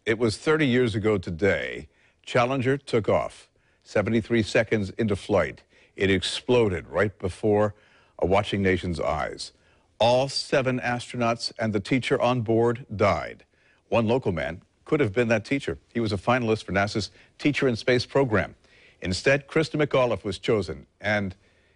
It was 30 years ago today. Challenger took off. 73 seconds into flight, it exploded right before a watching nation's eyes. All 7 astronauts and the teacher on board died. One local man could have been that teacher. He was a finalist for NASA's Teacher in Space program. Instead, Krista McAuliffe was chosen, and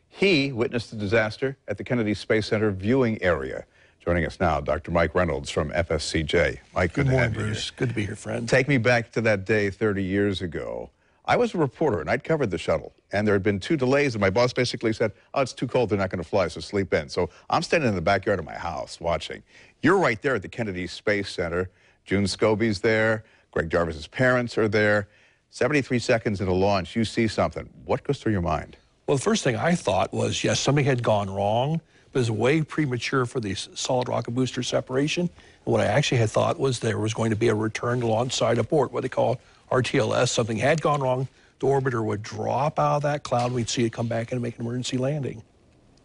he witnessed the disaster at the Kennedy Space Center viewing area. Joining us now, Dr. Mike Reynolds from FSCJ. Mike, good morning, Bruce. Good to be here, friend. Take me back to that day 30 years ago. I was a reporter, and I'd covered the shuttle, and there had been 2 delays, and my boss basically said, oh, it's too cold, they're not going to fly, so sleep in. So I'm standing in the backyard of my house watching. You're right there at the Kennedy Space Center. June Scobie's there. Greg Jarvis's parents are there. 73 seconds into launch, you see something. What goes through your mind? Well, the first thing I thought was, yes, something had gone wrong, but it was way premature for the solid rocket booster separation. And what I actually had thought was there was going to be a return to launch site abort, what they call RTLS. Something had gone wrong. The orbiter would drop out of that cloud. We'd see it come back and make an emergency landing.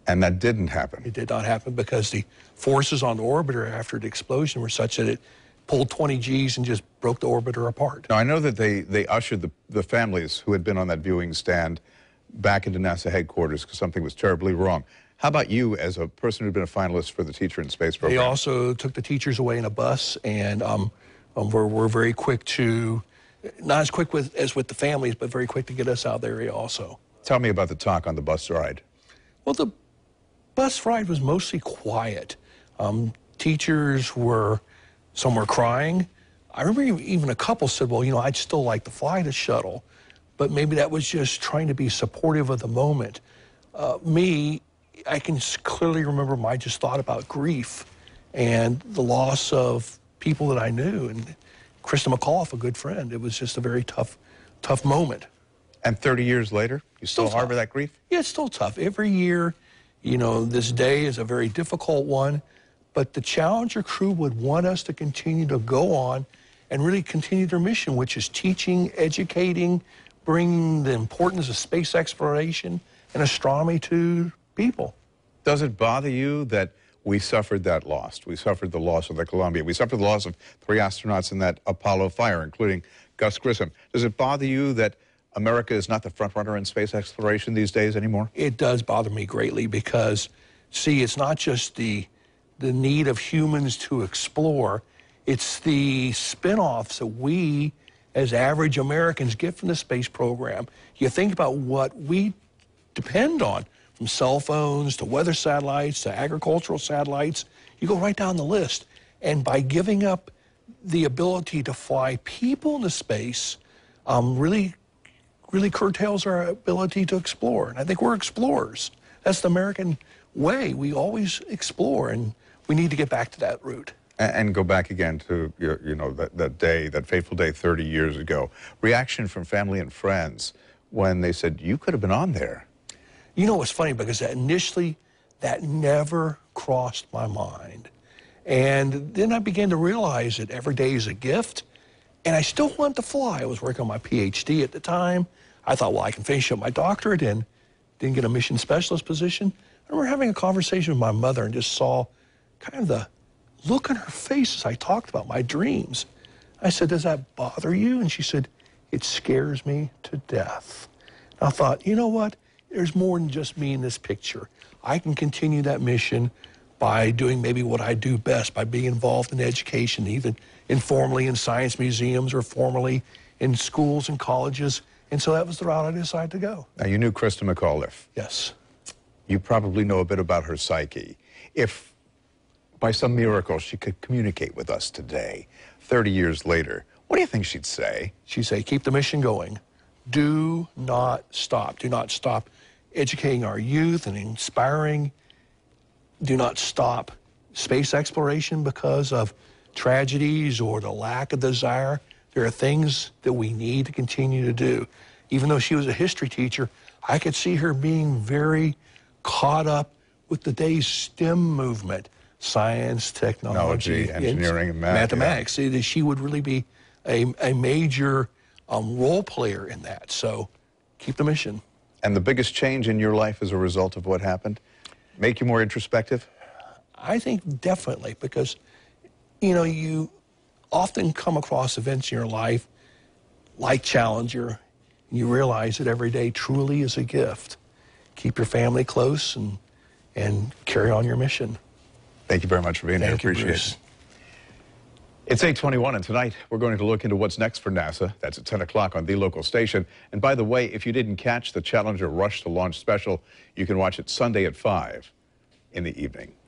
And that didn't happen. It did not happen because the forces on the orbiter after the explosion were such that it pulled 20 Gs and just broke the orbiter apart. Now, I know that they ushered the families who had been on that viewing stand back into NASA headquarters because something was terribly wrong. How about you as a person who'd been a finalist for the Teacher in Space program? They also took the teachers away in a bus, and we're very quick to, not as quick as with the families, but very quick to get us out of the area also. Tell me about the talk on the bus ride. Well, the bus ride was mostly quiet. Teachers were, some were crying. I remember even a couple said, well, you know, I'd still like to fly the shuttle, but maybe that was just trying to be supportive of the moment. I can clearly remember my just thought about grief and the loss of people that I knew, and Krista McAuliffe, a good friend. It was just a very tough moment. And 30 years later, you still harbor that grief? Yeah, it's still tough. Every year, you know, this day is a very difficult one, but the Challenger crew would want us to continue to go on and really continue their mission, which is teaching, educating, bringing the importance of space exploration and astronomy to people. Does it bother you that we suffered that loss? We suffered the loss of the Columbia. We suffered the loss of 3 astronauts in that Apollo fire, including Gus Grissom. Does it bother you that America is not the front runner in space exploration these days anymore? It does bother me greatly because, see, it's not just the need of humans to explore, it's the spin-offs that we as average Americans get from the space program. You think about what we depend on, from cell phones to weather satellites to agricultural satellites. You go right down the list. And by giving up the ability to fly people into space, really curtails our ability to explore. And I think we're explorers. That's the American way. We always explore, and we need to get back to that route. And go back again to, you know, that day, that fateful day 30 years ago. Reaction from family and friends when they said, you could have been on there. You know, it's funny because initially that never crossed my mind. And then I began to realize that every day is a gift, and I still want to fly. I was working on my PhD at the time. I thought, well, I can finish up my doctorate and didn't get a mission specialist position. I remember having a conversation with my mother and just saw kind of the look on her face as I talked about my dreams. I said, does that bother you? And she said, it scares me to death. And I thought, you know what? There's more than just me in this picture. I can continue that mission by doing maybe what I do best, by being involved in education, either informally in science museums or formally in schools and colleges. And so that was the route I decided to go. Now, you knew Krista McAuliffe. Yes. You probably know a bit about her psyche. If by some miracle she could communicate with us today, 30 years later, what do you think she'd say? She'd say, keep the mission going. Do not stop. Do not stop educating our youth and inspiring. Do not stop space exploration because of tragedies or the lack of desire. There are things that we need to continue to do. Even though she was a history teacher, I could see her being very caught up with the day's STEM movement, science, technology, engineering, and mathematics. Yeah. She would really be a major role player in that. So keep the mission. And the biggest change in your life as a result of what happened? Make you more introspective? I think definitely, because, you know, often come across events in your life like Challenger, and you realize that every day truly is a gift. Keep your family close and carry on your mission. Thank you very much for being here. Thank you, Appreciate Bruce. it. It's 8:21, and tonight we're going to look into what's next for NASA. That's at 10 o'clock on the local station. And by the way, if you didn't catch the Challenger Rush to Launch special, you can watch it Sunday at 5 in the evening.